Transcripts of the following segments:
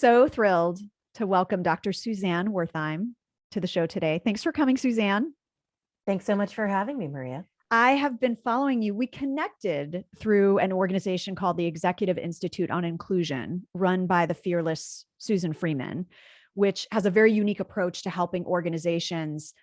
so thrilled to welcome Dr. Suzanne Wertheim to the show today. Thanks for coming, Suzanne. Thanks so much for having me, Maria. I have been following you. We connected through an organization called the Executive Institute on Inclusion, run by the fearless Susan Freeman, which has a very unique approach to helping organizations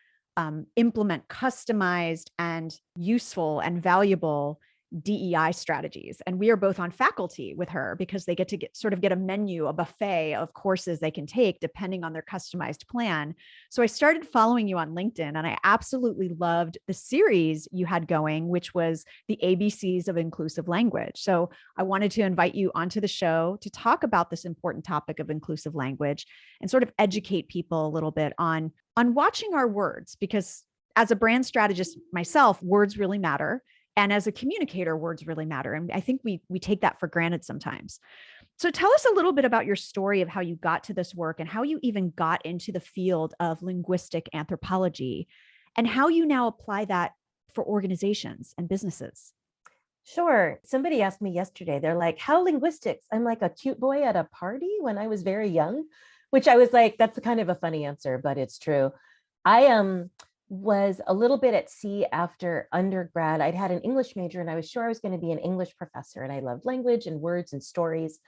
implement customized and useful and valuable DEI strategies. And we are both on faculty with her because they get to get a menu, a buffet of courses they can take depending on their customized plan. So I started following you on LinkedIn, and I absolutely loved the series you had going, which was the ABCs of inclusive language. So I wanted to invite you onto the show to talk about this important topic of inclusive language and sort of educate people a little bit on watching our words, because as a brand strategist myself, words really matter. And as a communicator, words really matter. And I think we take that for granted sometimes. So tell us a little bit about your story of how you got to this work and how you even got into the field of linguistic anthropology and how you now apply that for organizations and businesses. Sure. Somebody asked me yesterday, they're like, how linguistics? I'm like a cute boy at a party when I was very young, which I was like, that's kind of a funny answer, but it's true. I was a little bit at sea after undergrad. I'd had an English major and I was sure I was going to be an English professor, and I loved language and words and stories.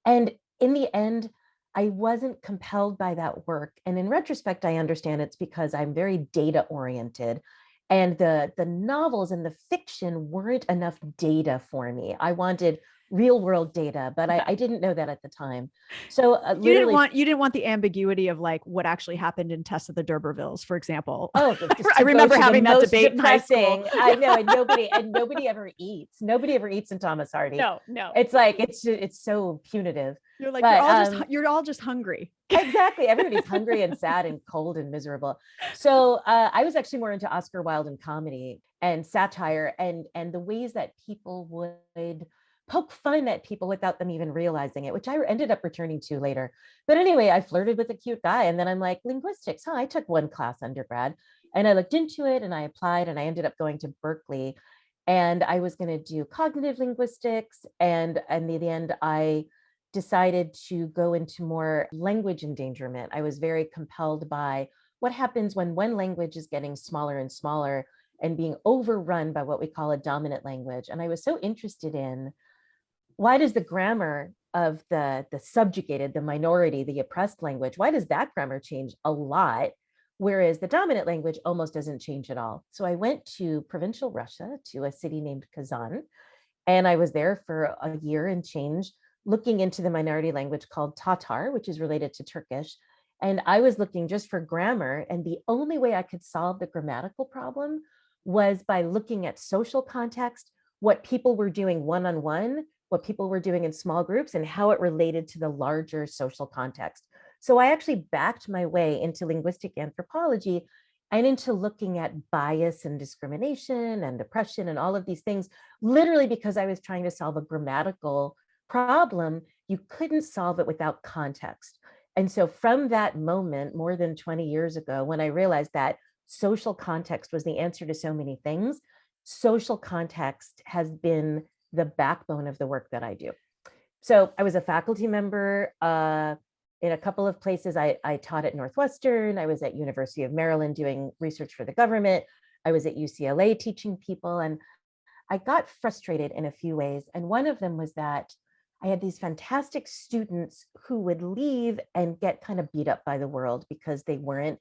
And in the end, I wasn't compelled by that work. And in retrospect, I understand it's because I'm very data oriented, and the novels and the fiction weren't enough data for me. I wanted real world data, but I didn't know that at the time. So you didn't want the ambiguity of like what actually happened in Tess of the D'Urbervilles, for example. Oh, I remember having that debate in high school. I know, and nobody ever eats. Nobody ever eats in Thomas Hardy. No. It's like it's so punitive. You're like, but, you're all just hungry. Exactly. Everybody's hungry and sad and cold and miserable. So I was actually more into Oscar Wilde and comedy and satire and the ways that people would poke fun at people without them even realizing it, which I ended up returning to later. But anyway, I flirted with a cute guy, and then I'm like, linguistics, I took one class undergrad, and I looked into it and I applied, and I ended up going to Berkeley, and I was going to do cognitive linguistics. And in the end, I decided to go into more language endangerment. I was very compelled by what happens when one language is getting smaller and smaller and being overrun by what we call a dominant language. And I was so interested in, why does the grammar of the subjugated, the minority, the oppressed language, why does that grammar change a lot, whereas the dominant language almost doesn't change at all? So I went to provincial Russia, to a city named Kazan, and I was there for a year and change, looking into the minority language called Tatar, which is related to Turkish. And I was looking just for grammar, and the only way I could solve the grammatical problem was by looking at social context, what people were doing one-on-one, what people were doing in small groups, and how it related to the larger social context. So I actually backed my way into linguistic anthropology and into looking at bias and discrimination and oppression and all of these things, literally because I was trying to solve a grammatical problem. You couldn't solve it without context. And so from that moment, more than 20 years ago, when I realized that social context was the answer to so many things, social context has been the backbone of the work that I do. So I was a faculty member in a couple of places. I taught at Northwestern. I was at University of Maryland doing research for the government. I was at UCLA teaching people, and I got frustrated in a few ways. And one of them was that I had these fantastic students who would leave and get kind of beat up by the world because they weren't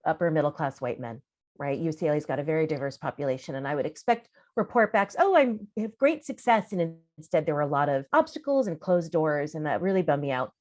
upper middle class white men. Right? UCLA's got a very diverse population, and I would expect report backs, oh, I have great success. And instead there were a lot of obstacles and closed doors, and that really bummed me out.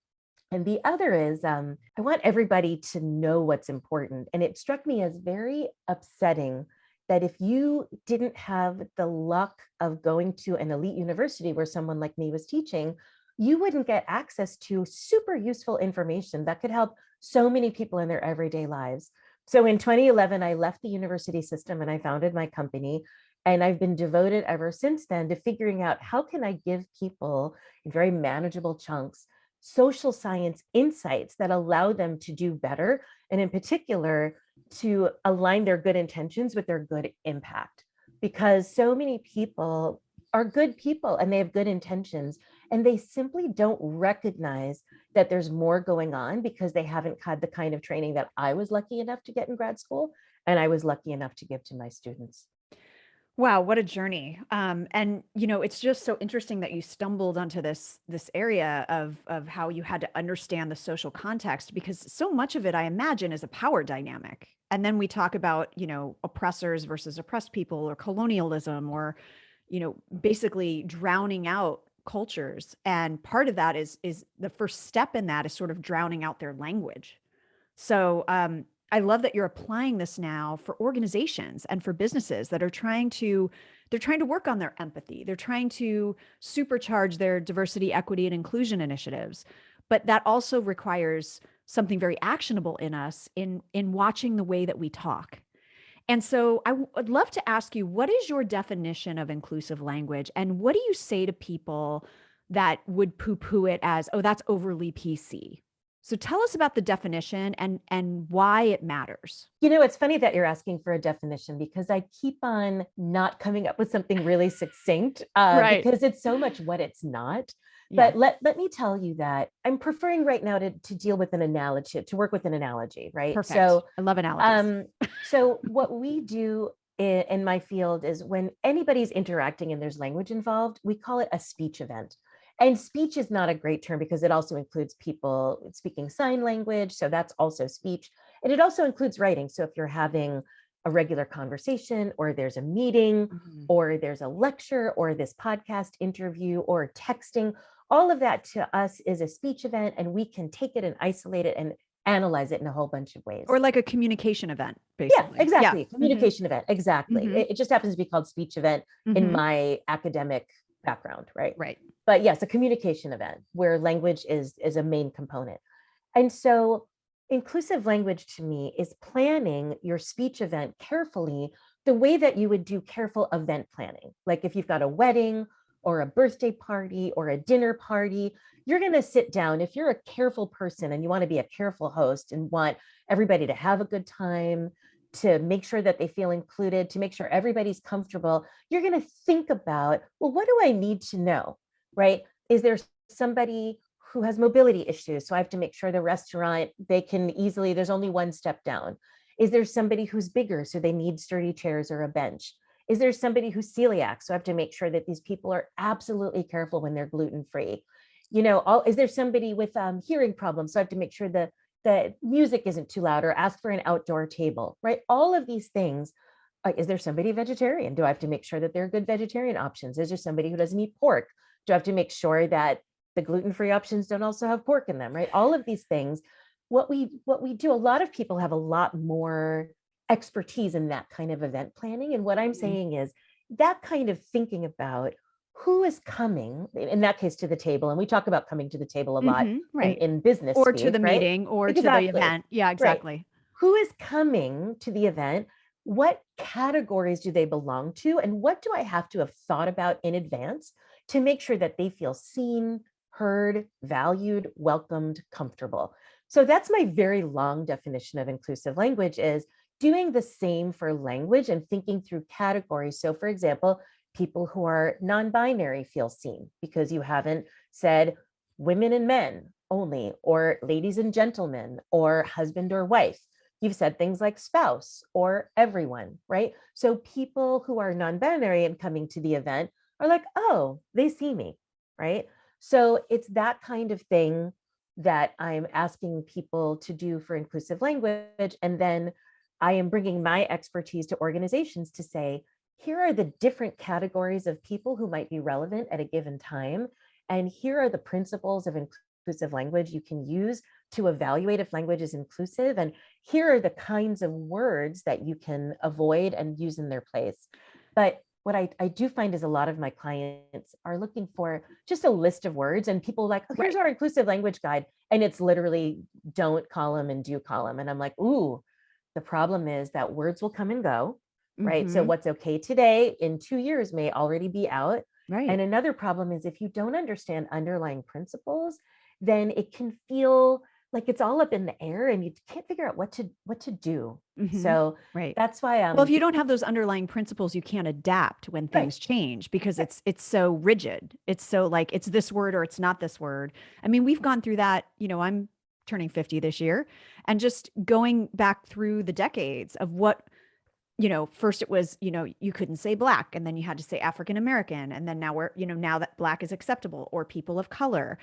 And the other is, I want everybody to know what's important. And it struck me as very upsetting that if you didn't have the luck of going to an elite university where someone like me was teaching, you wouldn't get access to super useful information that could help so many people in their everyday lives. So in 2011, I left the university system and I founded my company. And I've been devoted ever since then to figuring out, how can I give people in very manageable chunks social science insights that allow them to do better, and in particular, to align their good intentions with their good impact. Because so many people are good people and they have good intentions, and they simply don't recognize that there's more going on because they haven't had the kind of training that I was lucky enough to get in grad school and I was lucky enough to give to my students. Wow, what a journey. And it's just so interesting that you stumbled onto this area of how you had to understand the social context, because so much of it, I imagine, is a power dynamic. And then we talk about, oppressors versus oppressed people, or colonialism, or, basically drowning out cultures. And part of that is the first step in that is sort of drowning out their language. So I love that you're applying this now for organizations and for businesses that are they're trying to work on their empathy. They're trying to supercharge their diversity, equity, and inclusion initiatives. But that also requires something very actionable in us in watching the way that we talk. And so I would love to ask you, what is your definition of inclusive language? And what do you say to people that would poo-poo it as, oh, that's overly PC? So tell us about the definition and why it matters. It's funny that you're asking for a definition, because I keep on not coming up with something really succinct, Right. because it's so much what it's not. Yeah. But let me tell you that I'm preferring right now to deal with an analogy, to work with an analogy, right? Perfect. So I love analogies. so what we do in my field is, when anybody's interacting and there's language involved, we call it a speech event. And speech is not a great term because it also includes people speaking sign language. So that's also speech. And it also includes writing. So if you're having a regular conversation, or there's a meeting, or there's a lecture, or this podcast interview, or texting, all of that to us is a speech event, and we can take it and isolate it and analyze it in a whole bunch of ways. Or like a communication event, basically. Yeah, exactly. Yeah. Communication event. Exactly. It just happens to be called speech event in my academic background, right? Right. But yes, a communication event where language is a main component. And so inclusive language to me is planning your speech event carefully, the way that you would do careful event planning. Like if you've got a wedding or a birthday party or a dinner party, you're going to sit down. If you're a careful person and you want to be a careful host and want everybody to have a good time, to make sure that they feel included, to make sure everybody's comfortable, you're going to think about, well, what do I need to know, right? Is there somebody who has mobility issues? So I have to make sure the restaurant, they can easily, there's only one step down. Is there somebody who's bigger, so they need sturdy chairs or a bench? Is there somebody who's celiac? So I have to make sure that these people are absolutely careful when they're gluten-free. Is there somebody with hearing problems? So I have to make sure that the music isn't too loud, or ask for an outdoor table, right? All of these things. Is there somebody vegetarian? Do I have to make sure that there are good vegetarian options? Is there somebody who doesn't eat pork? Do I have to make sure that the gluten-free options don't also have pork in them, right? All of these things. What we do, a lot of people have a lot more expertise in that kind of event planning. And what I'm saying is that kind of thinking about who is coming, in that case, to the table. And we talk about coming to the table a lot right. in business or speak, to the right? meeting, or Exactly. to the event. Yeah, exactly. Right. Who is coming to the event? What categories do they belong to? And what do I have to have thought about in advance to make sure that they feel seen, heard, valued, welcomed, comfortable? So that's my very long definition of inclusive language, is doing the same for language and thinking through categories. So for example, people who are non-binary feel seen because you haven't said women and men only, or ladies and gentlemen, or husband or wife. You've said things like spouse or everyone, right? So people who are non-binary and coming to the event are like, oh, they see me, right? So it's that kind of thing that I'm asking people to do for inclusive language. And then I am bringing my expertise to organizations to say, here are the different categories of people who might be relevant at a given time. And here are the principles of inclusive language you can use to evaluate if language is inclusive. And here are the kinds of words that you can avoid and use in their place. But what I do find is a lot of my clients are looking for just a list of words, and people are like, oh, here's our inclusive language guide. And it's literally don't column and do column. And I'm like, ooh, the problem is that words will come and go, right? So what's okay today in 2 years may already be out. Right. And another problem is if you don't understand underlying principles, then it can feel like it's all up in the air and you can't figure out what to do. Mhm. So Right. that's why Well, if you don't have those underlying principles, you can't adapt when right, things change because right. it's so rigid. It's so like it's this word or it's not this word. I mean, we've gone through that, I'm turning 50 this year, and just going back through the decades of what, first it was, you couldn't say black and then you had to say African American, and then now we're, now that black is acceptable, or people of color.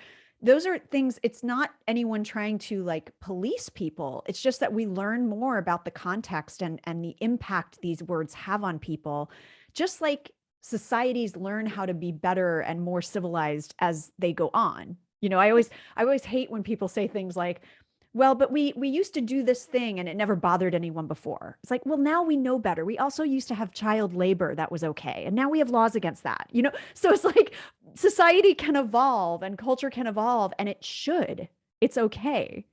Those are things, it's not anyone trying to like police people. It's just that we learn more about the context and the impact these words have on people. Just like societies learn how to be better and more civilized as they go on. I always hate when people say things like, well, but we used to do this thing and it never bothered anyone before. It's like, well, now we know better. We also used to have child labor that was okay. And now we have laws against that, So it's like society can evolve and culture can evolve, and it should. It's okay.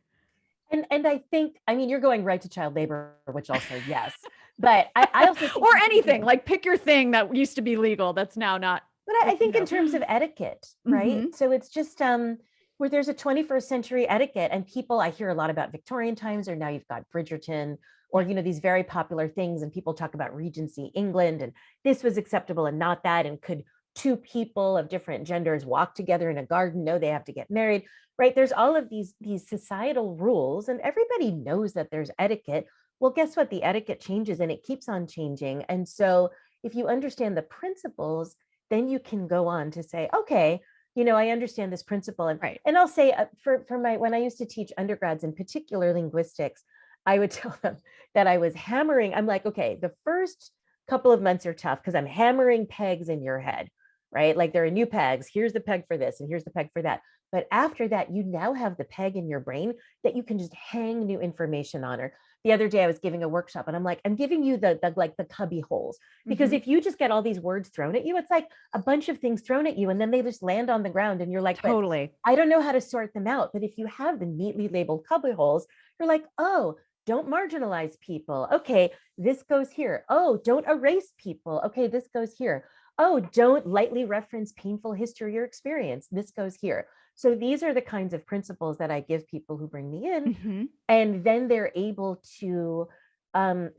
And I think, I mean, you're going right to child labor, which also, yes. But I also think Or anything, like pick your thing that used to be legal that's now not. but I think in terms of etiquette, right? Mhm. So it's just where there's a 21st century etiquette, and people, I hear a lot about Victorian times, or now you've got Bridgerton, or these very popular things, and people talk about Regency England, and this was acceptable and not that, and could two people of different genders walk together in a garden? No, they have to get married, right? There's all of these societal rules, and everybody knows that there's etiquette. Well, guess what? The etiquette changes and it keeps on changing. And so if you understand the principles, then you can go on to say, okay, I understand this principle. And, Right. and I'll say for my, when I used to teach undergrads, in particular linguistics, I would tell them that I was hammering. I'm like, okay, the first couple of months are tough because I'm hammering pegs in your head, right? Like there are new pegs. Here's the peg for this, and here's the peg for that. But after that, you now have the peg in your brain that you can just hang new information on. Or the other day I was giving a workshop and I'm like, I'm giving you the cubby holes, because if you just get all these words thrown at you, it's like a bunch of things thrown at you and then they just land on the ground and you're like, but Totally. I don't know how to sort them out. But if you have the neatly labeled cubby holes, you're like, oh, don't marginalize people. Okay, this goes here. Oh, don't erase people. Okay, this goes here. Oh, don't lightly reference painful history or experience. This goes here. So these are the kinds of principles that I give people who bring me in. Mhm. And then they're able to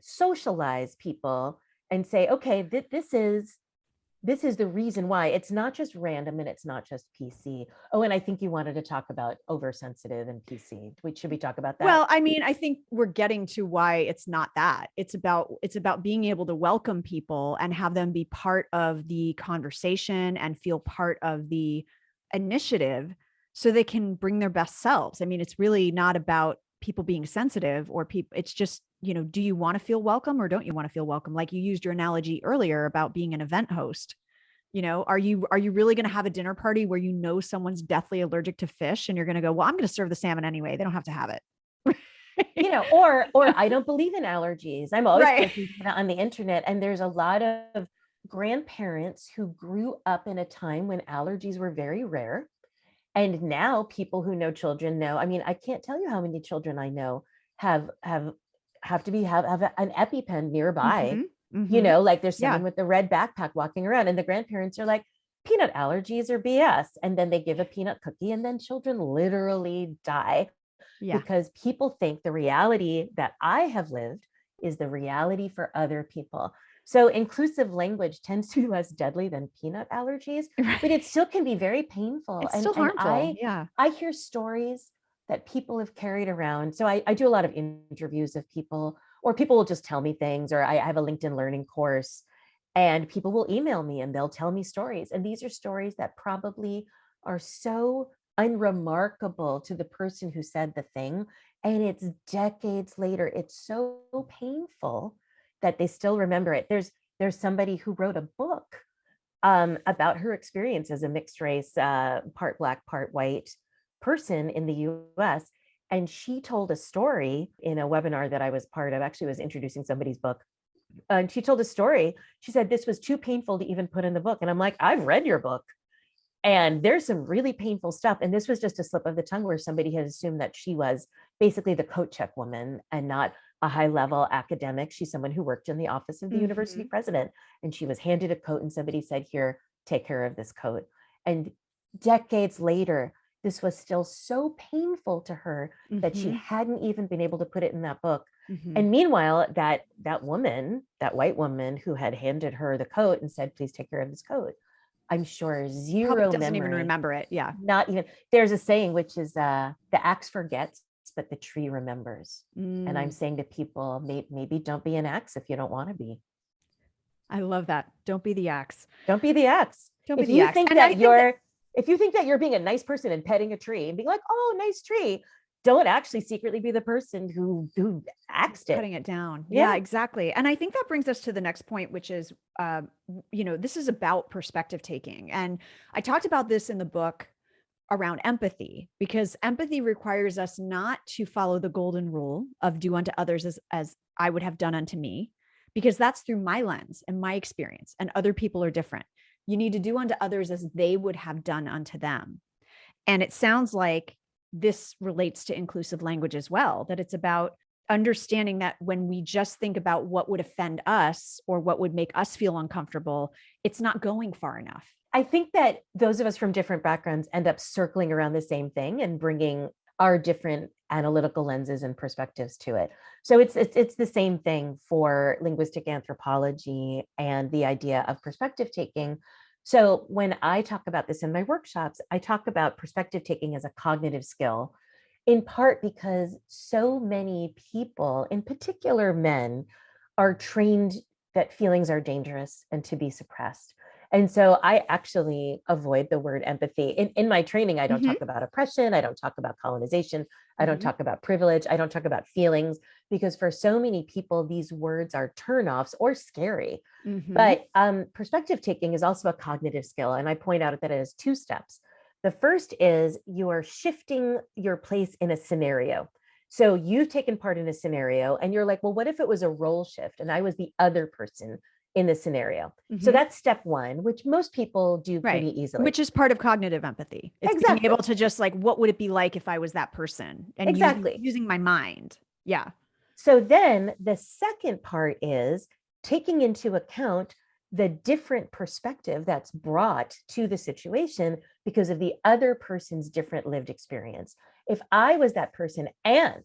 socialize people and say, okay, this is the reason why. It's not just random and it's not just PC. Oh, and I think you wanted to talk about oversensitive and PC. Should we talk about that? Well, I mean, I think we're getting to why it's not that. It's about being able to welcome people and have them be part of the conversation and feel part of the initiative so they can bring their best selves. I mean, it's really not about people being sensitive or people. It's just, do you want to feel welcome or don't you want to feel welcome? Like you used your analogy earlier about being an event host. Are you really going to have a dinner party where someone's deathly allergic to fish and you're going to go, well, I'm going to serve the salmon anyway. They don't have to have it. Or I don't believe in allergies. I'm always Right. posting on the internet, and there's a lot of grandparents who grew up in a time when allergies were very rare. And now people who know children know. I mean, I can't tell you how many children I know have to have an EpiPen nearby. Hmm. Hmm. Like there's Yeah. someone with the red backpack walking around, and the grandparents are like, peanut allergies are BS. And then they give a peanut cookie, and then children literally die Yeah. because people think the reality that I have lived is the reality for other people. So inclusive language tends to be less deadly than peanut allergies, but it still can be very painful. It's And still and harmful. I Yeah. I hear stories that people have carried around. So I do a lot of interviews of people, or people will just tell me things, or I have a LinkedIn learning course, and people will email me and they'll tell me stories. And these are stories that probably are so unremarkable to the person who said the thing. And it's decades later. It's so painful that they still remember it. There's somebody who wrote a book about her experience as a mixed race, part Black, part white person in the US. And she told a story in a webinar that I was part of. Actually, was introducing somebody's book. And she told a story. She said, this was too painful to even put in the book. And I'm like, I've read your book. And there's some really painful stuff. And this was just a slip of the tongue where somebody had assumed that she was basically the coat check woman and not a high level academic. She's someone who worked in the office of the university president. And she was handed a coat and somebody said, here, take care of this coat. And decades later, this was still so painful to her that she hadn't even been able to put it in that book. And meanwhile, that woman, that white woman who had handed her the coat and said, please take care of this coat, I'm sure zero Probably doesn't memory. even remember it. Yeah. Not even. There's a saying, which is the axe forgets, but the tree remembers. And I'm saying to people, maybe don't be an axe if you don't want to be. I love that. Don't be the axe. Don't be the axe. Don't be If the you axe. think that you're, if you think that you're being a nice person and petting a tree and being like, oh, nice tree, don't actually secretly be the person who axed it. Cutting it down. Yeah, exactly. And I think that brings us to the next point, which is, this is about perspective taking. And I talked about this in the book around empathy, because empathy requires us not to follow the golden rule of do unto others as I would have done unto me, because that's through my lens and my experience, and other people are different. You need to do unto others as they would have done unto them. And it sounds like this relates to inclusive language as well, that it's about understanding that when we just think about what would offend us or what would make us feel uncomfortable, it's not going far enough. I think that those of us from different backgrounds end up circling around the same thing and bringing our different analytical lenses and perspectives to it. So it's the same thing for linguistic anthropology and the idea of perspective taking. So when I talk about this in my workshops, I talk about perspective taking as a cognitive skill, in part because so many people, in particular men, are trained that feelings are dangerous and to be suppressed. And so I actually avoid the word empathy. In my training, I don't talk about oppression. I don't talk about colonization. I don't talk about privilege. I don't talk about feelings, because for so many people, these words are turnoffs or scary. But perspective taking is also a cognitive skill. And I point out that it has two steps. The first is you are shifting your place in a scenario. So you've taken part in a scenario and you're like, well, what if it was a role shift and I was the other person in the scenario? So that's step one, which most people do pretty easily. Which is part of cognitive empathy. It's being able to just like, what would it be like if I was that person? And using my mind. Yeah. So then the second part is taking into account the different perspective that's brought to the situation because of the other person's different lived experience. If I was that person and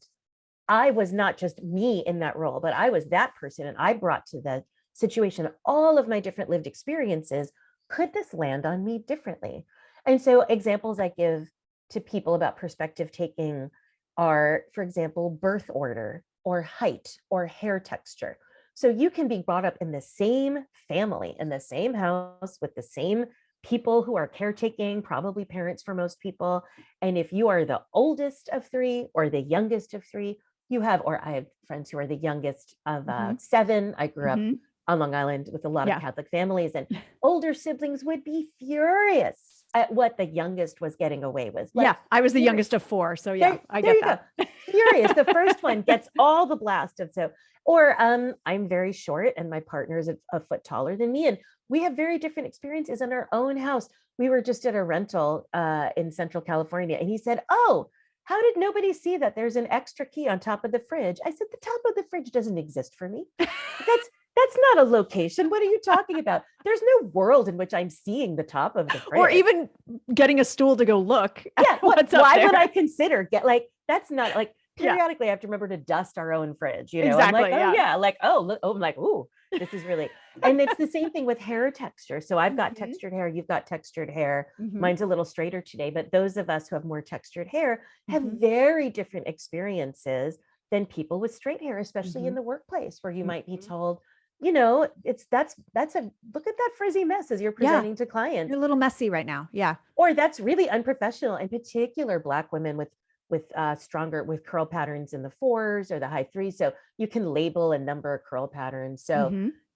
I was not just me in that role, but I was that person and I brought to the situation all of my different lived experiences, could this land on me differently? And so examples I give to people about perspective taking are, for example, birth order or height or hair texture. So you can be brought up in the same family, in the same house with the same people who are caretaking, probably parents for most people. And if you are the oldest of three or the youngest of three, you have, or I have friends who are the youngest of 7. I grew up on Long Island with a lot of Catholic families, and older siblings would be furious at what the youngest was getting away with. Like, I was the youngest of 4. So I get that. Furious. The first one gets all the blast of so, or I'm very short and my partner is a foot taller than me. And we have very different experiences in our own house. We were just at a rental in Central California, and he said, oh, how did nobody see that there's an extra key on top of the fridge? I said, the top of the fridge doesn't exist for me. That's not a location. What are you talking about? There's no world in which I'm seeing the top of the fridge. Or even getting a stool to go look. Yeah. Why would I consider that's not like periodically I have to remember to dust our own fridge. You know, exactly, I'm like, I'm like, ooh, this is really, and it's the same thing with hair texture. So I've got textured hair, you've got textured hair. Mine's a little straighter today, but those of us who have more textured hair have very different experiences than people with straight hair, especially in the workplace, where you might be told, you know, that's a look at that frizzy mess as you're presenting to clients. You're a little messy right now. Yeah. Or that's really unprofessional, in particular Black women with stronger with curl patterns in the 4s or the high 3s. So you can label a number of curl patterns.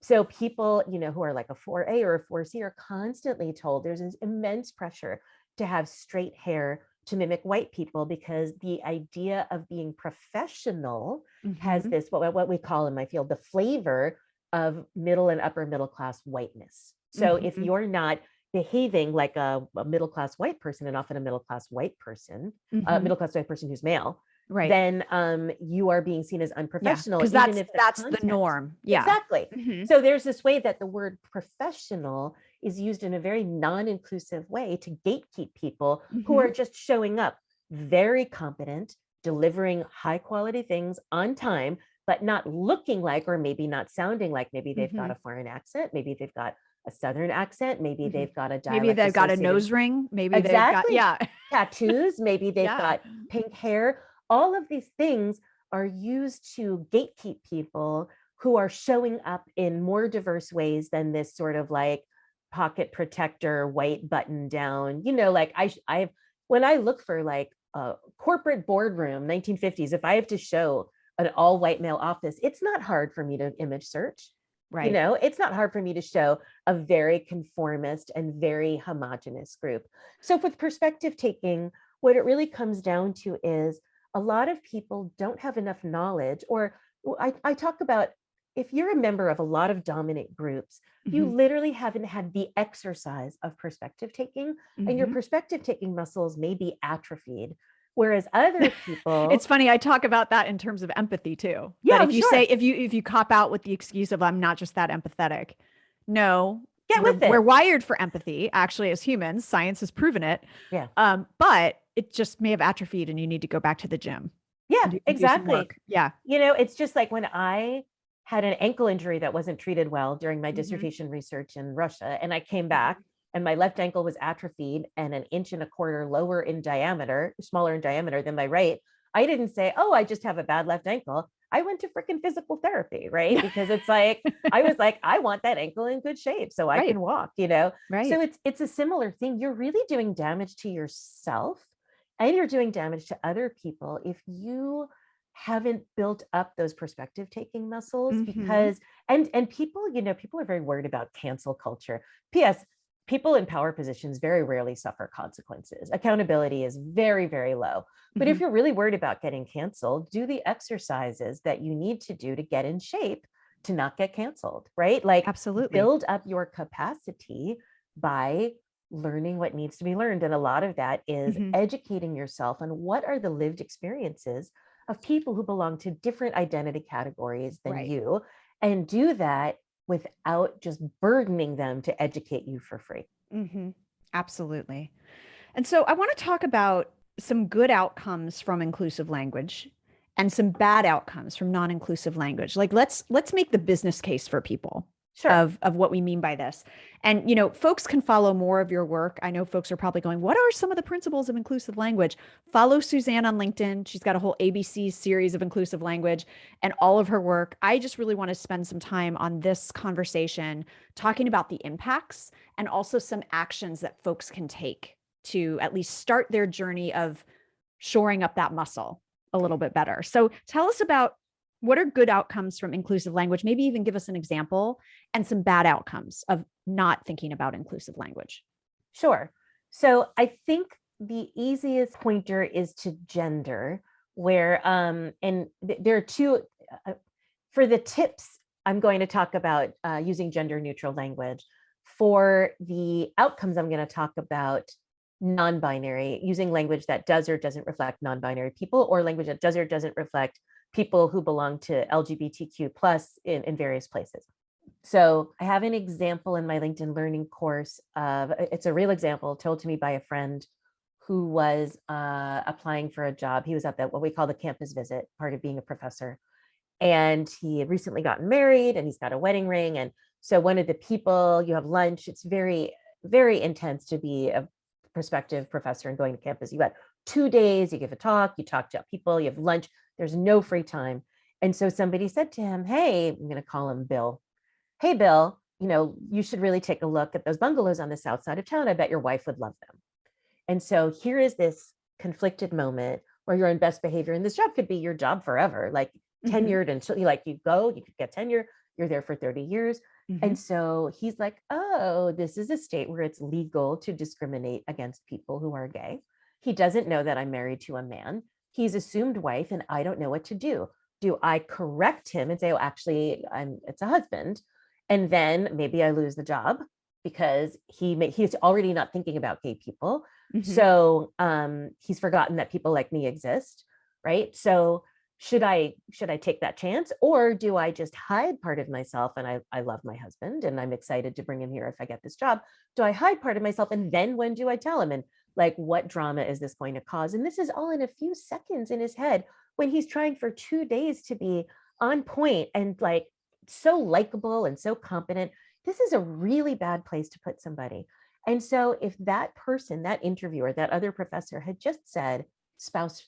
So people, you know, who are like a 4A or a 4C are constantly told there's this immense pressure to have straight hair to mimic white people, because the idea of being professional has this, what we call in my field, the flavor of middle and upper middle class whiteness. So if you're not behaving like a middle class white person, and often a middle class white person, middle class white person who's male, then you are being seen as unprofessional. Because that's the norm. Yeah, exactly. So there's this way that the word professional is used in a very non-inclusive way to gatekeep people who Mhm. are just showing up very competent, delivering high quality things on time, but not looking like, or maybe not sounding like, maybe they've got Mhm. a foreign accent, maybe they've got a Southern accent, maybe Mhm. they've got a Maybe dialect they've got a associated. nose ring. Maybe they've got, Exactly. yeah. Tattoos, maybe they've Yeah. got pink hair. All of these things are used to gatekeep people who are showing up in more diverse ways than this sort of like pocket protector, white button down, like I've, when I look for like a corporate boardroom, 1950s, if I have to show an all white male office, it's not hard for me to image search. Right. It's not hard for me to show a very conformist and very homogenous group. So with perspective taking, what it really comes down to is a lot of people don't have enough knowledge, or I talk about, if you're a member of a lot of dominant groups, you Mhm. literally haven't had the exercise of perspective taking, and your Mhm. perspective taking muscles may be atrophied. Whereas other people, It's funny. I talk about that in terms of empathy too. yeah, That I'm if you say, sure, if you cop out with the excuse of I'm not just that empathetic, no, get we're with we're it. wired for empathy, actually, as humans. Science has proven it. Yeah. But it just may have atrophied and you need to go back to the gym Yeah, and do some exactly. work. Yeah. It's just like when I had an ankle injury that wasn't treated well during my Mhm. dissertation research in Russia, and I came back Mhm. and my left ankle was atrophied and an inch and a quarter lower in diameter, smaller in diameter than my right. I didn't say, oh, I just have a bad left ankle. I went to freaking physical therapy, right? Yeah. Because it's like, I was like, I want that ankle in good shape so I Right. can walk. So Right. it's a similar thing. You're really doing damage to yourself, and you're doing damage to other people if you haven't built up those perspective taking muscles. Mhm. Because and people, people are very worried about cancel culture. Ps, people in power positions very rarely suffer consequences. Accountability is very, very low. But if Mhm. you're really worried about getting canceled, do the exercises that you need to do to get in shape to not get canceled, right? Like, Absolutely. build up your capacity by learning what needs to be learned. And a lot of that is Mhm. educating yourself on what are the lived experiences of people who belong to different identity categories than Right. you, and do that without just burdening them to educate you for free. Mhm. Absolutely. And so I want to talk about some good outcomes from inclusive language and some bad outcomes from non-inclusive language. Like let's make the business case for people Sure. of what we mean by this. And folks can follow more of your work. I know folks are probably going, "What are some of the principles of inclusive language?" Follow Suzanne on LinkedIn. She's got a whole ABC series of inclusive language and all of her work. I just really want to spend some time on this conversation talking about the impacts and also some actions that folks can take to at least start their journey of shoring up that muscle a little bit better. So tell us about what are good outcomes from inclusive language, maybe even give us an example, and some bad outcomes of not thinking about inclusive language. Sure. So I think the easiest pointer is to gender, where there are two uh, for the tips. I'm going to talk about using gender neutral language. For the outcomes, I'm going to talk about non-binary, using language that does or doesn't reflect non-binary people, or language that does or doesn't reflect people who belong to LGBTQ plus in various places. So I have an example in my LinkedIn learning course of, it's a real example told to me by a friend who was applying for a job. He was at what we call the campus visit, part of being a professor. And he had recently gotten married and he's got a wedding ring. And so one of the people, you have lunch. It's very, very intense to be a prospective professor and going to campus. You got 2 days, you give a talk, you talk to people, you have lunch. There's no free time. And so somebody said to him, hey, I'm going to call him Bill. Hey, Bill, you should really take a look at those bungalows on the south side of town. I bet your wife would love them. And so here is this conflicted moment where you're in best behavior. And this job could be your job forever, like Mm-hmm. tenured until you could get tenure, you're there for 30 years. Mm-hmm. And so he's like, oh, this is a state where it's legal to discriminate against people who are gay. He doesn't know that I'm married to a man. He's assumed wife, and I don't know what to do. Do I correct him and say, oh, actually, it's a husband? And then maybe I lose the job because he's already not thinking about gay people. Mm-hmm. So he's forgotten that people like me exist, right? So should I take that chance, or do I just hide part of myself? And I love my husband and I'm excited to bring him here if I get this job. Do I hide part of myself? And then when do I tell him? And like, what drama is this going to cause? And this is all in a few seconds in his head when he's trying for 2 days to be on point and like so likable and so competent. This is a really bad place to put somebody. And so if that person, that interviewer, that other professor had just said, spouse,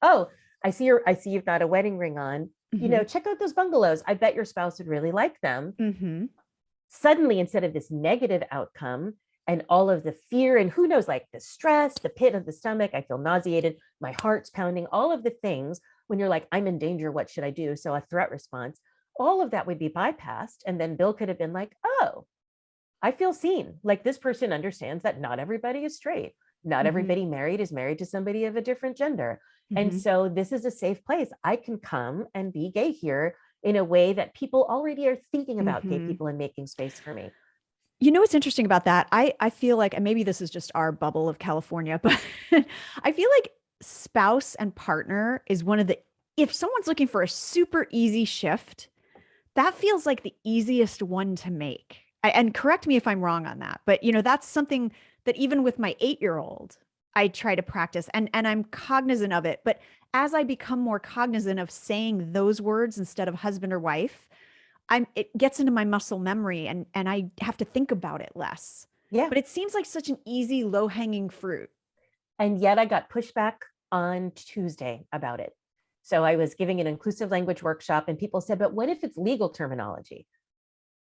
oh, I see you've got a wedding ring on, check out those bungalows. I bet your spouse would really like them. Suddenly, instead of this negative outcome and all of the fear and who knows, like the stress, the pit of the stomach, I feel nauseated, my heart's pounding, all of the things when you're like, I'm in danger, what should I do? So a threat response, all of that would be bypassed. And then Bill could have been like, oh, I feel seen. Like this person understands that not everybody is straight. Not everybody married is married to somebody of a different gender. And so this is a safe place. I can come and be gay here in a way that people already are thinking about gay people and making space for me. You know what's interesting about that? I feel like, and maybe this is just our bubble of California, but I feel like spouse and partner is one of the, if someone's looking for a super easy shift, that feels like the easiest one to make. And correct me if I'm wrong on that, but that's something that even with my 8-year-old, I try to practice and I'm cognizant of it. But as I become more cognizant of saying those words instead of husband or wife, it gets into my muscle memory and I have to think about it less. Yeah. But it seems like such an easy, low-hanging fruit. And yet I got pushback on Tuesday about it. So I was giving an inclusive language workshop and people said, but what if it's legal terminology?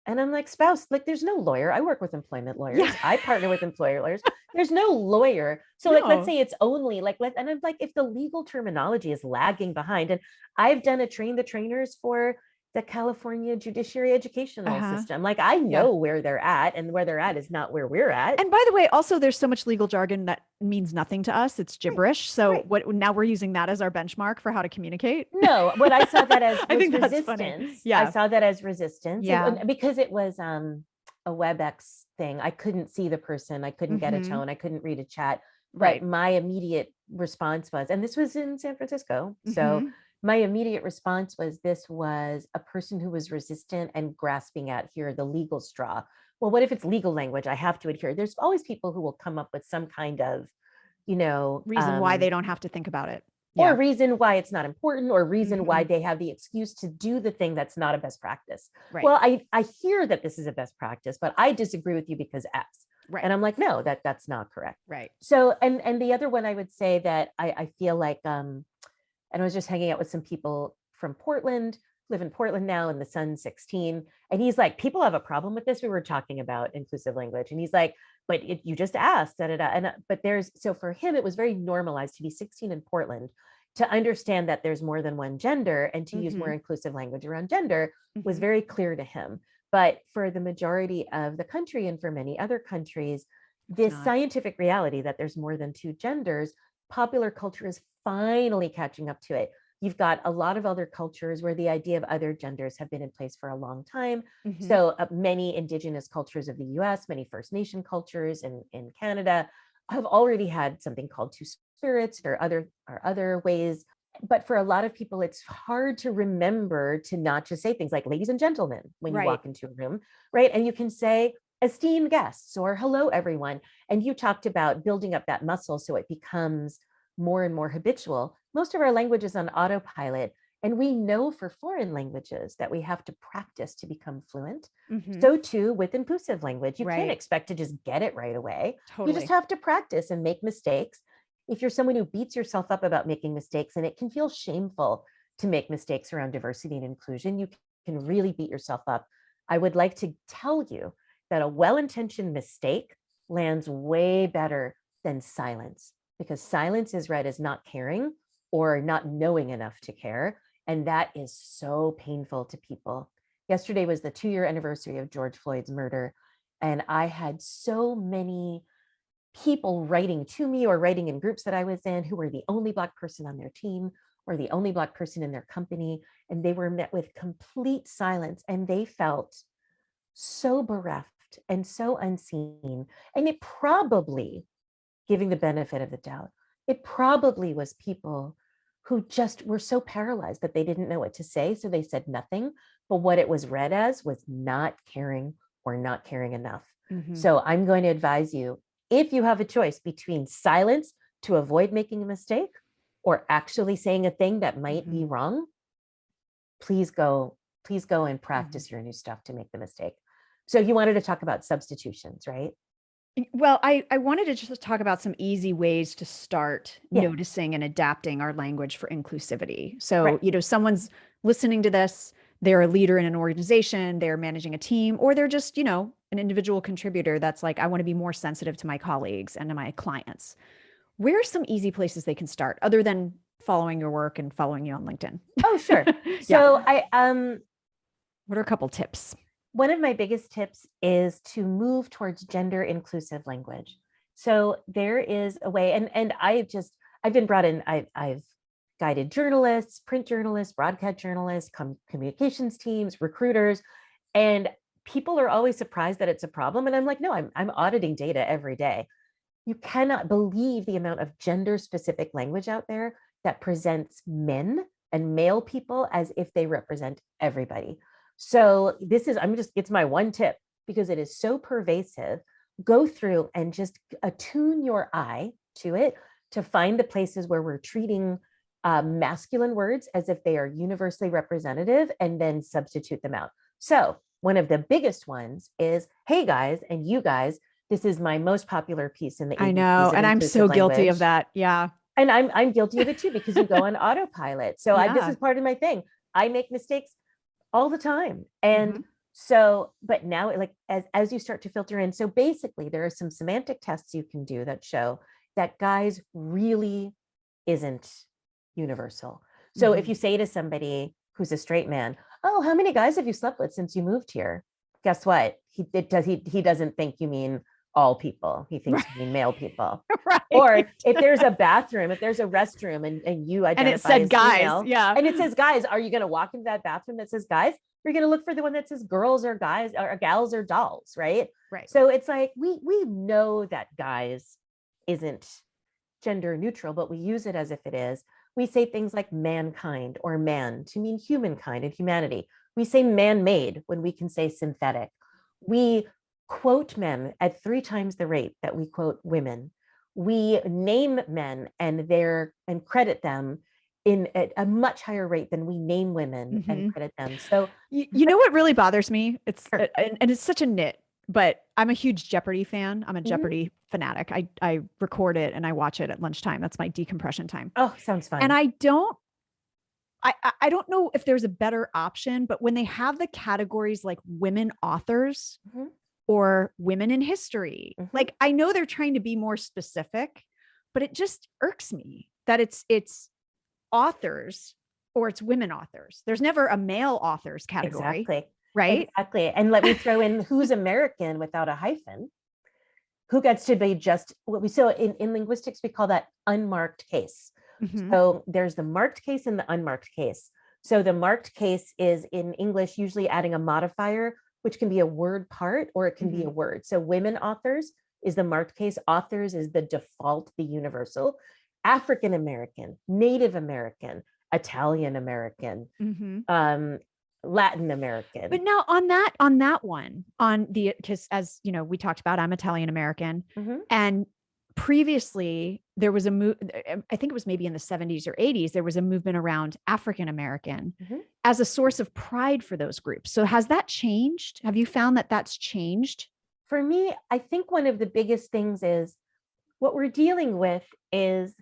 And I'm like, spouse, like there's no lawyer. I work with employment lawyers. Yeah. I partner with employer lawyers. There's no lawyer. So like, let's say it's only like, and I'm like, if the legal terminology is lagging behind, and I've done a train the trainers for the California judiciary educational system. Like I know where they're at, and where they're at is not where we're at. And by the way, also there's so much legal jargon that means nothing to us. It's gibberish. So what now we're using that as our benchmark for how to communicate? No, what I saw that as I think resistance. That's funny. Yeah. I saw that as resistance. Yeah. And because it was a WebEx thing, I couldn't see the person. I couldn't get a tone. I couldn't read a chat. But my immediate response was, and this was in San Francisco. So my immediate response was, this was a person who was resistant and grasping at here the legal straw. Well, what if it's legal language? I have to adhere. There's always people who will come up with some kind of, reason why they don't have to think about it. Or reason why it's not important, or reason why they have the excuse to do the thing that's not a best practice. Right. Well, I hear that this is a best practice, but I disagree with you because X. Right. And I'm like, no, that's not correct. Right. So, and the other one I would say that I feel like, and I was just hanging out with some people from Portland, live in Portland now, and the son's 16. And he's like, people have a problem with this. We were talking about inclusive language. And he's like, but you just asked, da, da, da. And, but so for him, it was very normalized to be 16 in Portland, to understand that there's more than one gender, and to use more inclusive language around gender was very clear to him. But for the majority of the country, and for many other countries, this scientific reality that there's more than two genders, popular culture is finally catching up to it. You've got a lot of other cultures where the idea of other genders have been in place for a long time. So many indigenous cultures of the US, many First Nation cultures in Canada have already had something called two spirits or other ways. But for a lot of people, it's hard to remember to not just say things like ladies and gentlemen when you walk into a room, right? And you can say esteemed guests or hello, everyone. And you talked about building up that muscle so it becomes more and more habitual. Most of our language is on autopilot. And we know for foreign languages that we have to practice to become fluent. So too with inclusive language. You can't expect to just get it right away. You just have to practice and make mistakes. If you're someone who beats yourself up about making mistakes, and it can feel shameful to make mistakes around diversity and inclusion, you can really beat yourself up. I would like to tell you that a well-intentioned mistake lands way better than silence, because silence is read as not caring or not knowing enough to care. And that is so painful to people. Yesterday was the 2-year anniversary of George Floyd's murder. And I had so many people writing to me or writing in groups that I was in who were the only Black person on their team or the only Black person in their company. And they were met with complete silence, and they felt so bereft and so unseen. And it probably, giving the benefit of the doubt, it probably was people who just were so paralyzed that they didn't know what to say. So they said nothing. But what it was read as was not caring or not caring enough. Mhm. So I'm going to advise you, if you have a choice between silence to avoid making a mistake or actually saying a thing that might be wrong, please go and practice your new stuff to make the mistake. So you wanted to talk about substitutions, right? Well, I wanted to just talk about some easy ways to start Yeah. noticing and adapting our language for inclusivity. So, Right. you know, someone's listening to this, they're a leader in an organization, they're managing a team, or they're just, you know, an individual contributor that's like, I want to be more sensitive to my colleagues and to my clients. Where are some easy places they can start other than following your work and following you on LinkedIn? Oh, sure. Yeah. So What are a couple tips? one of my biggest tips is to move towards gender inclusive language. So there is a way, and I've been brought in, I've guided journalists, print journalists, broadcast journalists, communications teams, recruiters, and people are always surprised that it's a problem. And I'm like, no, I'm auditing data every day. You cannot believe the amount of gender specific language out there that presents men and male people as if they represent everybody. So it's my one tip because it is so pervasive. Go through and just attune your eye to it to find the places where we're treating masculine words as if they are universally representative and then substitute them out. So one of the biggest ones is, hey guys, and you guys, this is my most popular piece in the I ABCs know, of and I'm so inclusive guilty language. of that. Yeah. And I'm guilty of it too, because you go on autopilot. So this is part of my thing. I make mistakes all the time. And so, but now like as you start to filter in, so basically there are some semantic tests you can do that show that guys really isn't universal. So if you say to somebody who's a straight man, oh, how many guys have you slept with since you moved here? Guess what? He doesn't think you mean all people. He thinks you mean male people. Right. Or if there's a bathroom, if there's a restroom and you identify and it said as guys, female, yeah. and it says guys, are you going to walk into that bathroom that says guys? You're going to look for the one that says girls or guys or gals or dolls, right? Right. So it's like we know that guys isn't gender neutral, but we use it as if it is. We say things like mankind or man to mean humankind and humanity. We say man-made when we can say synthetic. We quote men at 3 times the rate that we quote women. We name men and credit them in a much higher rate than we name women and credit them. So you know what really bothers me? It's and it's such a nit, but I'm a huge Jeopardy fan. I'm a Jeopardy fanatic. I record it and I watch it at lunchtime. That's my decompression time. Oh, sounds fun. And I don't know if there's a better option, but when they have the categories like women authors or women in history, like I know they're trying to be more specific, but it just irks me that it's authors or it's women authors. There's never a male authors category. Exactly. Right. Exactly. And let me throw in who's American without a hyphen. Who gets to be just what we so in linguistics, we call that unmarked case. So there's the marked case and the unmarked case. So the marked case is in English, usually adding a modifier, which can be a word part or it can be a word. So women authors is the marked case. Authors is the default, the universal. African American, Native American, Italian American, Latin American. But now on that one, because as you know, we talked about, I'm Italian American, and previously there was a move, I think it was maybe in the 70s or 80s, there was a movement around African American as a source of pride for those groups. So has that changed? Have you found that that's changed? For me, I think one of the biggest things is what we're dealing with is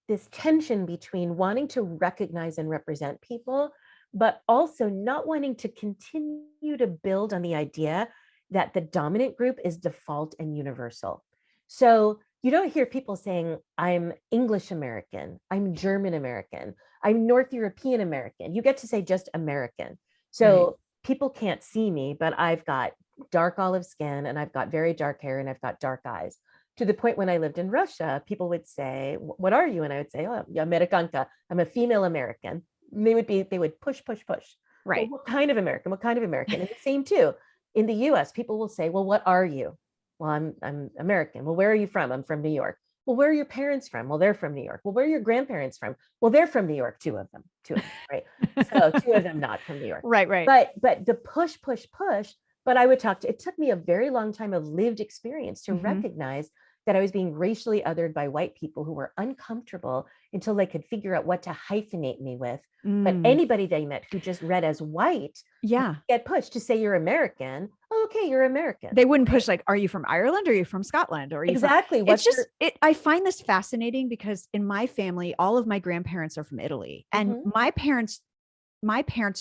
this tension between wanting to recognize and represent people, but also not wanting to continue to build on the idea that the dominant group is default and universal. So you don't hear people saying, I'm English American, I'm German American, I'm North European American. You get to say just American. So people can't see me, but I've got dark olive skin and I've got very dark hair and I've got dark eyes. To the point when I lived in Russia, people would say, what are you? And I would say, oh, Americanka, I'm a female American. And they would push. Right. Well, what kind of American? What kind of American? And the same too. In the US, people will say, well, what are you? Well, I'm American. Well, where are you from? I'm from New York. Well, where are your parents from? Well, they're from New York. Well, where are your grandparents from? Well, they're from New York, two of them, right? So two of them not from New York. Right, right. But the push, but I would it took me a very long time of lived experience to recognize that I was being racially othered by white people who were uncomfortable until they could figure out what to hyphenate me with. But anybody they met who just read as white, get pushed to say you're American. Oh, okay, you're American. They wouldn't push like, are you from Ireland? Or are you from Scotland? Or are you exactly? It's just I find this fascinating because in my family, all of my grandparents are from Italy, and my parents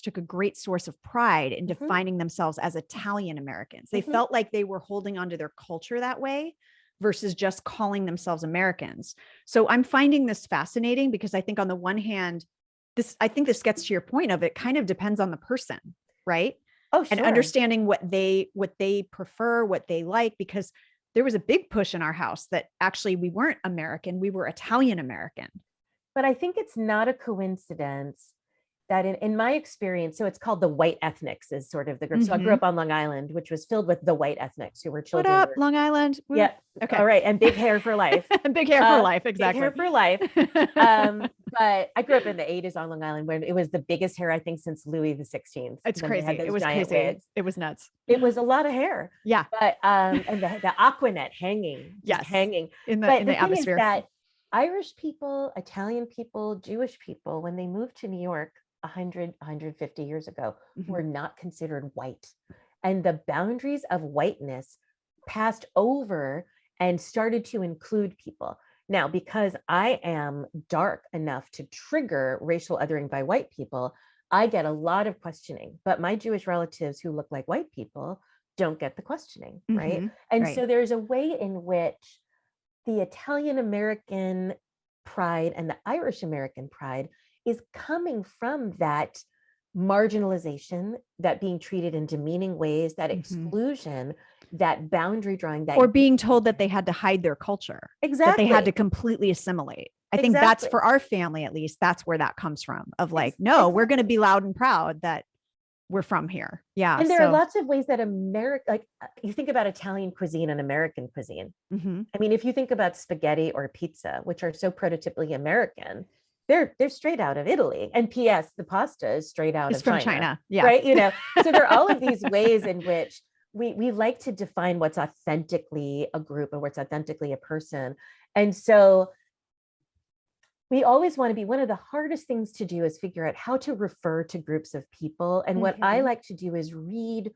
took a great source of pride in defining themselves as Italian Americans. They felt like they were holding onto their culture that way versus just calling themselves Americans. So I'm finding this fascinating because I think on the one hand, I think this gets to your point of it kind of depends on the person, right? Oh, sure. And understanding what they prefer, what they like, because there was a big push in our house that actually we weren't American, we were Italian American. But I think it's not a coincidence that in my experience, so it's called the white ethnics is sort of the group. So I grew up on Long Island, which was filled with the white ethnics who were children. What up, Long Island? Woo. Yeah. Okay. All right. And big hair for life. Big hair for life. Exactly. Big hair for life. But I grew up in the 80s on Long Island when it was the biggest hair, I think, since Louis the 16th. It's crazy. It was crazy. Wigs. It was nuts. It was a lot of hair. Yeah. But and the Aquanet hanging. Yes. Hanging. In the atmosphere. That Irish people, Italian people, Jewish people, when they moved to New York 150 years ago, were not considered white. And the boundaries of whiteness passed over and started to include people. Now, because I am dark enough to trigger racial othering by white people, I get a lot of questioning, but my Jewish relatives who look like white people don't get the questioning, right? And so there's a way in which the Italian American pride and the Irish American pride is coming from that marginalization, that being treated in demeaning ways, that exclusion, that boundary drawing, that or being told that they had to hide their culture, that they had to completely assimilate. I think that's, for our family at least, that's where that comes from, of like, no, we're going to be loud and proud that we're from here. Yeah. And there are lots of ways that like you think about Italian cuisine and American cuisine. I mean, if you think about spaghetti or pizza, which are so prototypically American, they're straight out of Italy. And P.S., the pasta is straight out of China. Yeah. Right. You know, so there are all of these ways in which we like to define what's authentically a group and what's authentically a person. And so we always want to be, one of the hardest things to do is figure out how to refer to groups of people. And what I like to do is read.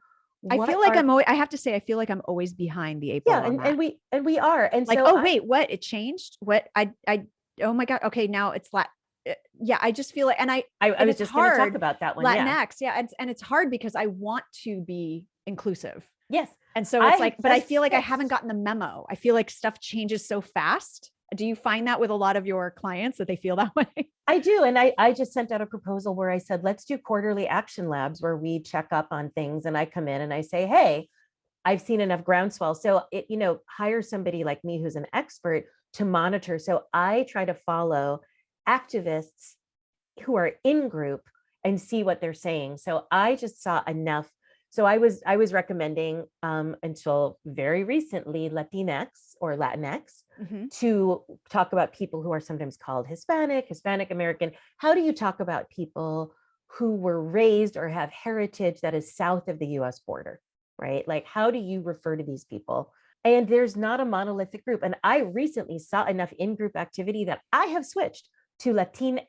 I feel like I have to say, I feel like I'm always behind the 8 ball. Yeah. And we are. And like, so wait, what? It changed? What? Oh my God. Okay. Now it's yeah, I just feel like, and I was just going to talk about that one. Latinx. Yeah. And it's hard because I want to be inclusive. Yes. And so it's like, but I feel like I haven't gotten the memo. I feel like stuff changes so fast. Do you find that with a lot of your clients that they feel that way? I do. And I just sent out a proposal where I said, let's do quarterly action labs where we check up on things. And I come in and I say, hey, I've seen enough groundswell. So hire somebody like me who's an expert to monitor. So I try to follow activists who are in group and see what they're saying. So I just saw enough. So I was recommending until very recently Latinx or Latinx to talk about people who are sometimes called Hispanic American. How do you talk about people who were raised or have heritage that is south of the US border, right? Like, how do you refer to these people? And there's not a monolithic group. And I recently saw enough in-group activity that I have switched to Latine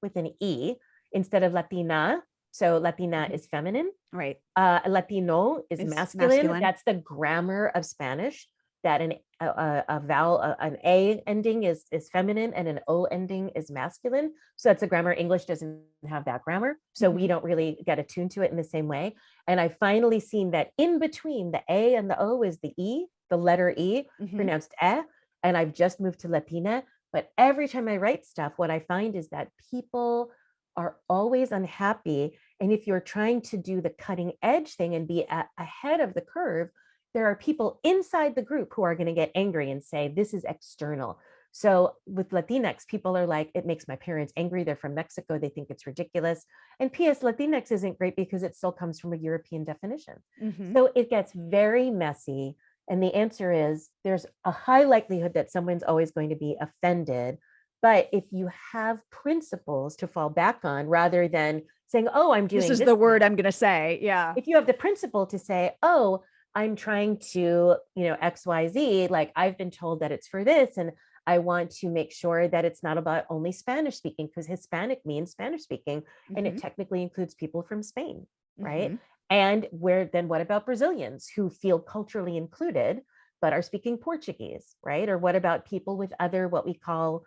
with an E instead of Latina. So Latina is feminine. Right. Latino is masculine. That's the grammar of Spanish, that a vowel, an A ending is feminine and an O ending is masculine. So that's a grammar. English doesn't have that grammar. So we don't really get attuned to it in the same way. And I finally seen that in between the A and the O is the E, the letter E, pronounced E. And I've just moved to Latina. But every time I write stuff, what I find is that people are always unhappy. And if you're trying to do the cutting edge thing and be ahead of the curve, there are people inside the group who are going to get angry and say, this is external. So with Latinx, people are like, it makes my parents angry. They're from Mexico. They think it's ridiculous. And P.S. Latinx isn't great because it still comes from a European definition. So it gets very messy. And the answer is there's a high likelihood that someone's always going to be offended. But if you have principles to fall back on rather than saying, oh, I'm doing this is the word I'm going to say. Yeah. If you have the principle to say, oh, I'm trying to, XYZ, like I've been told that it's for this. And I want to make sure that it's not about only Spanish speaking, because Hispanic means Spanish speaking, and it technically includes people from Spain, right? And what about Brazilians who feel culturally included, but are speaking Portuguese, right? Or what about people with other, what we call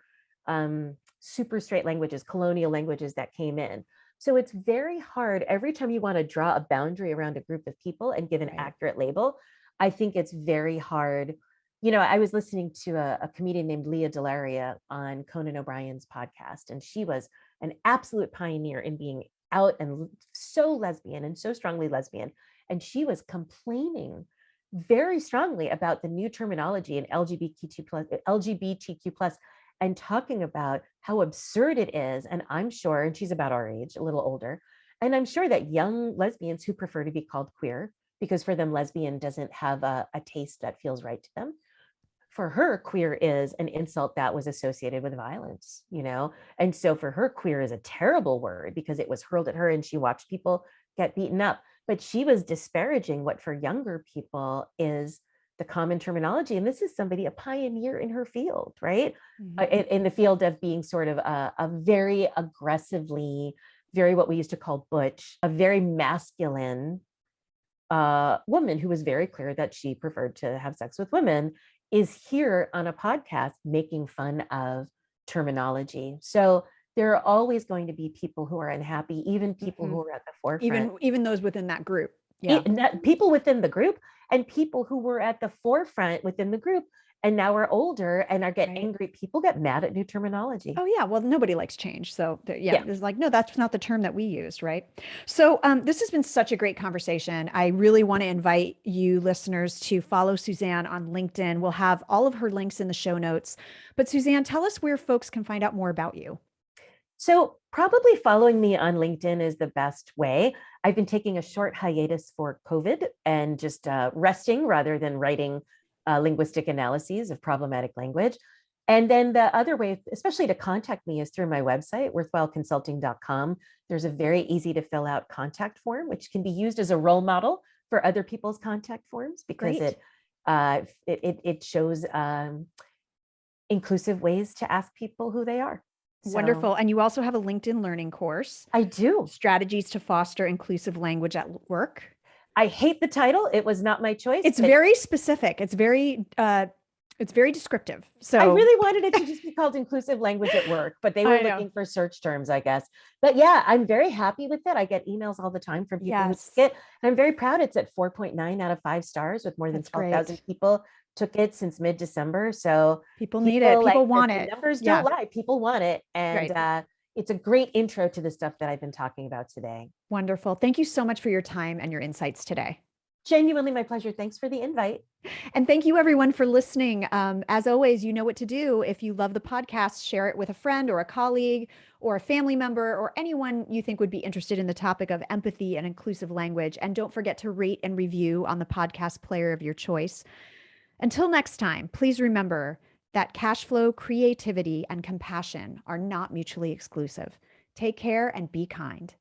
super straight languages, colonial languages that came in? So it's very hard every time you want to draw a boundary around a group of people and give an accurate label. I think it's very hard. I was listening to a comedian named Leah Delaria on Conan O'Brien's podcast, and she was an absolute pioneer in being out and so lesbian and so strongly lesbian. And she was complaining very strongly about the new terminology in LGBTQ plus, and talking about how absurd it is. And I'm sure, and she's about our age, a little older, and I'm sure that young lesbians who prefer to be called queer, because for them, lesbian doesn't have a taste that feels right to them. For her, queer is an insult that was associated with violence, And so for her, queer is a terrible word because it was hurled at her and she watched people get beaten up. But she was disparaging what for younger people is the common terminology. And this is somebody, a pioneer in her field, right? In the field of being sort of a very aggressively, very what we used to call butch, a very masculine woman who was very clear that she preferred to have sex with women, is here on a podcast making fun of terminology. So there are always going to be people who are unhappy, even people who are at the forefront. Even those within that group. Yeah. People within the group and people who were at the forefront within the group and now are older and are getting angry. People get mad at new terminology. Oh yeah. Well, nobody likes change. So it's like, no, that's not the term that we used. Right. So this has been such a great conversation. I really want to invite you listeners to follow Suzanne on LinkedIn. We'll have all of her links in the show notes, but Suzanne, tell us where folks can find out more about you. So probably following me on LinkedIn is the best way. I've been taking a short hiatus for COVID and just resting rather than writing linguistic analyses of problematic language. And then the other way, especially to contact me, is through my website, worthwhileconsulting.com. There's a very easy to fill out contact form, which can be used as a role model for other people's contact forms because it shows inclusive ways to ask people who they are. Wonderful. And you also have a LinkedIn learning course. I do. Strategies to foster inclusive language at work. I hate the title. It was not my choice. It's very specific. It's very descriptive. So I really wanted it to just be called inclusive language at work, but they were looking for search terms, I guess. But yeah, I'm very happy with it. I get emails all the time from people who took it. And I'm very proud. It's at 4.9 out of 5 stars with more than 12,000 people took it since mid-December. So people need it. People want it. The numbers don't lie. People want it. And it's a great intro to the stuff that I've been talking about today. Wonderful. Thank you so much for your time and your insights today. Genuinely my pleasure. Thanks for the invite. And thank you everyone for listening. As always, you know what to do. If you love the podcast, share it with a friend or a colleague or a family member or anyone you think would be interested in the topic of empathy and inclusive language. And don't forget to rate and review on the podcast player of your choice. Until next time, please remember that cash flow, creativity, and compassion are not mutually exclusive. Take care and be kind.